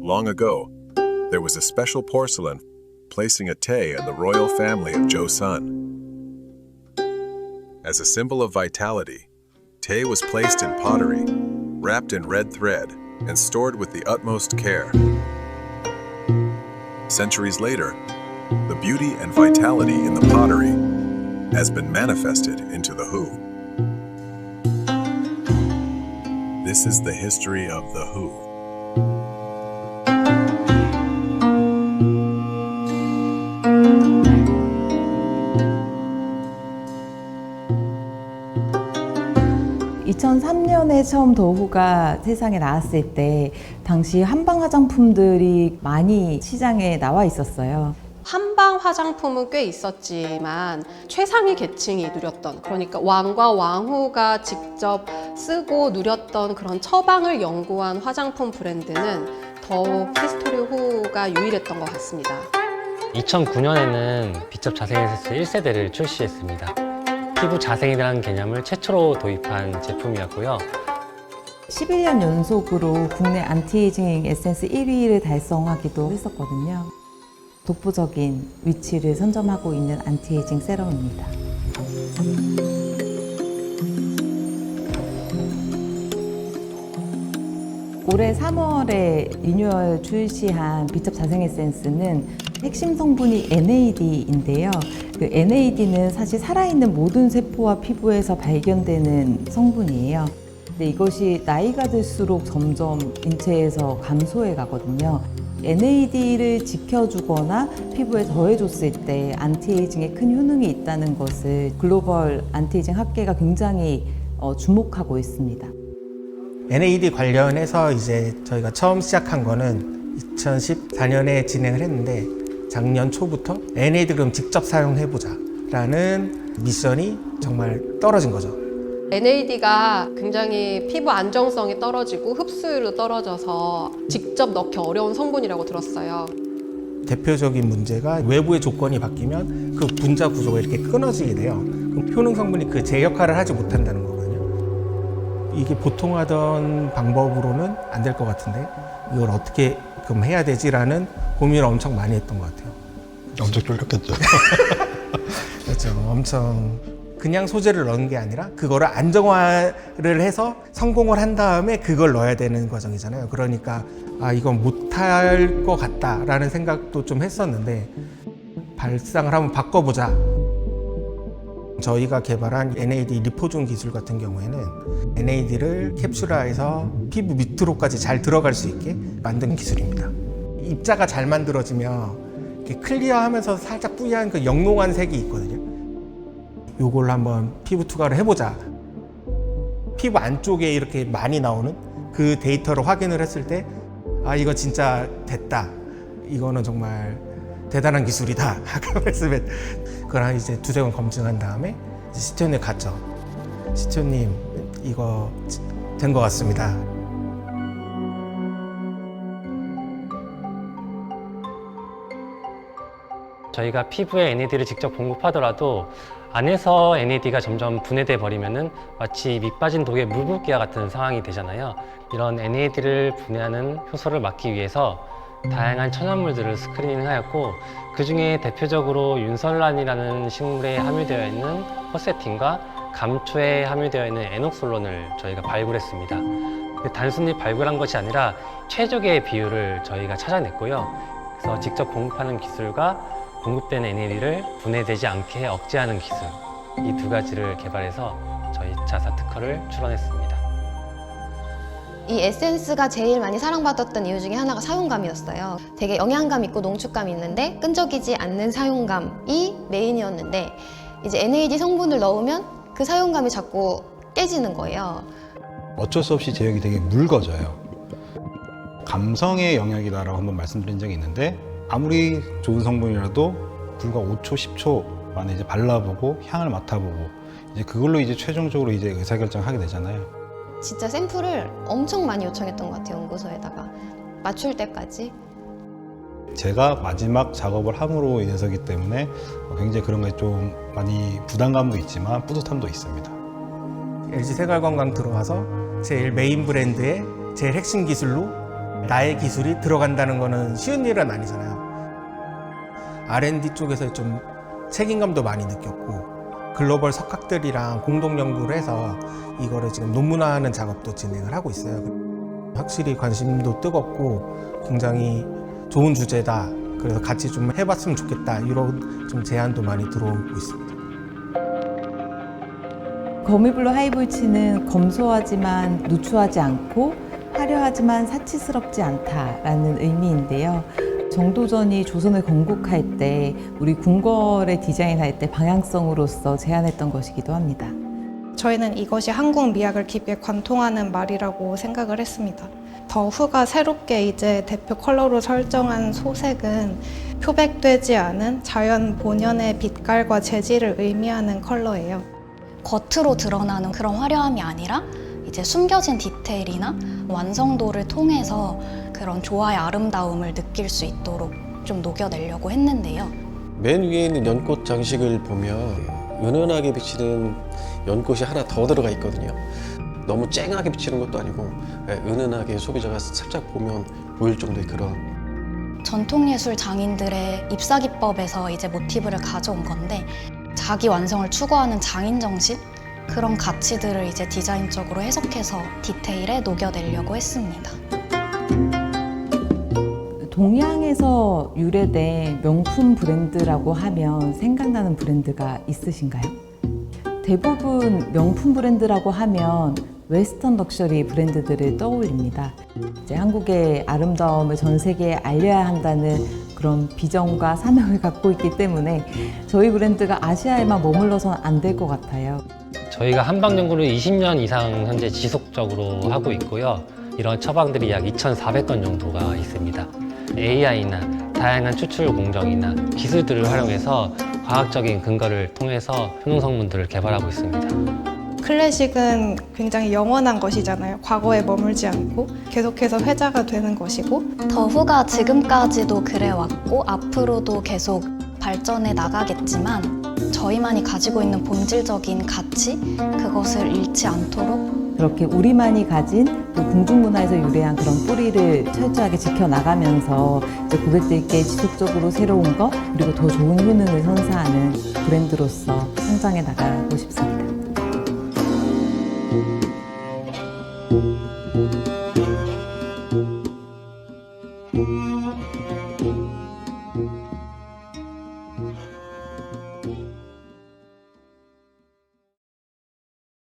Long ago, there was a special porcelain placing a Tay in the royal family of Joseon. As a symbol of vitality, Tay was placed in pottery, wrapped in red thread, and stored with the utmost care. Centuries later, the beauty and vitality in the pottery has been manifested into the Hu. This is the history of the Hu. 2003년에 처음 더후가 세상에 나왔을 때 당시 한방 화장품들이 많이 시장에 나와 있었어요. 한방 화장품은 꽤 있었지만 최상위 계층이 누렸던, 그러니까 왕과 왕후가 직접 쓰고 누렸던 그런 처방을 연구한 화장품 브랜드는 더욱 히스토리 후가 유일했던 것 같습니다. 2009년에는 비첩 자생 에센스 1세대를 출시했습니다. 피부 자생이라는 개념을 최초로 도입한 제품이었고요. 11년 연속으로 국내 안티에이징 에센스 1위를 달성하기도 했었거든요. 독보적인 위치를 선점하고 있는 안티에이징 세럼입니다. 올해 3월에 리뉴얼 출시한 비첩 자생 에센스는 핵심 성분이 NAD인데요. 그 NAD는 사실 살아있는 모든 세포와 피부에서 발견되는 성분이에요. 근데 이것이 나이가 들수록 점점 인체에서 감소해 가거든요. NAD를 지켜주거나 피부에 더해줬을 때 안티에이징에 큰 효능이 있다는 것을 글로벌 안티에이징 학계가 굉장히 주목하고 있습니다. NAD 관련해서 이제 저희가 처음 시작한 거는 2014년에 진행을 했는데 작년 초부터 NAD 그럼 직접 사용해보자 라는 미션이 정말 떨어진 거죠. NAD가 굉장히 피부 안정성이 떨어지고 흡수율도 떨어져서 직접 넣기 어려운 성분이라고 들었어요. 대표적인 문제가 외부의 조건이 바뀌면 그 분자 구조가 이렇게 끊어지게 돼요. 그럼 효능 성분이 그 제 역할을 하지 못한다는 거거든요. 이게 보통 하던 방법으로는 안 될 것 같은데 이걸 어떻게 그럼 해야 되지라는 고민을 엄청 많이 했던 것 같아요. 엄청 쫄렸겠죠. 그렇죠. 엄청 그냥 소재를 넣은 게 아니라 그거를 안정화를 해서 성공을 한 다음에 그걸 넣어야 되는 과정이잖아요. 그러니까 이건 못할 것 같다라는 생각도 좀 했었는데 발상을 한번 바꿔보자. 저희가 개발한 NAD 리포존 기술 같은 경우에는 NAD를 캡슐화해서 피부 밑으로까지 잘 들어갈 수 있게 만든 기술입니다. 입자가 잘 만들어지면 이렇게 클리어하면서 살짝 뿌연 그 영롱한 색이 있거든요. 요걸 한번 피부 투과를 해보자. 피부 안쪽에 이렇게 많이 나오는 그 데이터를 확인을 했을 때 이거 진짜 됐다. 이거는 정말 대단한 기술이다. 그랬으면 그걸 이제 두세 번 검증한 다음에 시티온에 갔죠. 시티온님 이거 된 것 같습니다. 저희가 피부에 NAD를 직접 공급하더라도 안에서 NAD가 점점 분해돼 버리면은 마치 밑 빠진 독에 물 붓기와 같은 상황이 되잖아요. 이런 NAD를 분해하는 효소를 막기 위해서 다양한 천연물들을 스크리닝하였고, 그 중에 대표적으로 윤설란이라는 식물에 함유되어 있는 퍼세틴과 감초에 함유되어 있는 에녹솔론을 저희가 발굴했습니다. 단순히 발굴한 것이 아니라 최적의 비율을 저희가 찾아냈고요. 그래서 직접 공급하는 기술과 공급된 NAD를 분해되지 않게 억제하는 기술, 이 두 가지를 개발해서 저희 자사 특허를 출원했습니다. 이 에센스가 제일 많이 사랑받았던 이유 중에 하나가 사용감이었어요. 되게 영양감 있고 농축감이 있는데 끈적이지 않는 사용감이 메인이었는데 이제 NAD 성분을 넣으면 그 사용감이 자꾸 깨지는 거예요. 어쩔 수 없이 제형이 되게 묽어져요. 감성의 영역이다라고 한번 말씀드린 적이 있는데 아무리 좋은 성분이라도 불과 5초, 10초 만에 이제 발라보고 향을 맡아보고 이제 그걸로 이제 최종적으로 이제 의사결정하게 되잖아요. 진짜 샘플을 엄청 많이 요청했던 것 같아요. 연구소에다가 맞출 때까지. 제가 마지막 작업을 함으로 인해서기 때문에 굉장히 그런 게 좀 많이 부담감도 있지만 뿌듯함도 있습니다. LG 생활건강 들어와서 제일 메인 브랜드의 제일 핵심 기술로 나의 기술이 들어간다는 거는 쉬운 일은 아니잖아요. R&D 쪽에서 좀 책임감도 많이 느꼈고 글로벌 석학들이랑 공동 연구를 해서 이거를 지금 논문화하는 작업도 진행을 하고 있어요. 확실히 관심도 뜨겁고 굉장히 좋은 주제다. 그래서 같이 좀 해봤으면 좋겠다. 이런 좀 제안도 많이 들어오고 있습니다. 거미블루 하이볼치는 검소하지만 누추하지 않고 화려하지만 사치스럽지 않다라는 의미인데요. 정도전이 조선을 건국할 때 우리 궁궐의 디자인할 때 방향성으로서 제안했던 것이기도 합니다. 저희는 이것이 한국 미학을 깊게 관통하는 말이라고 생각을 했습니다. 더 후가 새롭게 이제 대표 컬러로 설정한 소색은 표백되지 않은 자연 본연의 빛깔과 재질을 의미하는 컬러예요. 겉으로 드러나는 그런 화려함이 아니라 이제 숨겨진 디테일이나 완성도를 통해서 그런 조화의 아름다움을 느낄 수 있도록 좀 녹여내려고 했는데요. 맨 위에 있는 연꽃 장식을 보면 은은하게 비치는 연꽃이 하나 더 들어가 있거든요. 너무 쨍하게 비치는 것도 아니고 은은하게 소비자가 살짝 보면 보일 정도의 그런. 전통예술 장인들의 입사기법에서 이제 모티브를 가져온 건데 자기 완성을 추구하는 장인 정신? 그런 가치들을 이제 디자인적으로 해석해서 디테일에 녹여내려고 했습니다. 동양에서 유래된 명품 브랜드라고 하면 생각나는 브랜드가 있으신가요? 대부분 명품 브랜드라고 하면 웨스턴 럭셔리 브랜드들을 떠올립니다. 이제 한국의 아름다움을 전 세계에 알려야 한다는 그런 비전과 사명을 갖고 있기 때문에 저희 브랜드가 아시아에만 머물러서는 안 될 것 같아요. 저희가 한방 연구를 20년 이상 현재 지속적으로 하고 있고요. 이런 처방들이 약 2,400건 정도가 있습니다. AI나 다양한 추출 공정이나 기술들을 활용해서 과학적인 근거를 통해서 효능 성분들을 개발하고 있습니다. 클래식은 굉장히 영원한 것이잖아요. 과거에 머물지 않고 계속해서 회자가 되는 것이고 더 후가 지금까지도 그래왔고 앞으로도 계속 발전해 나가겠지만 저희만이 가지고 있는 본질적인 가치, 그것을 잃지 않도록 그렇게 우리만이 가진 또 궁중문화에서 유래한 그런 뿌리를 철저하게 지켜나가면서 이제 고객들께 지속적으로 새로운 것 그리고 더 좋은 효능을 선사하는 브랜드로서 성장해 나가고 싶습니다.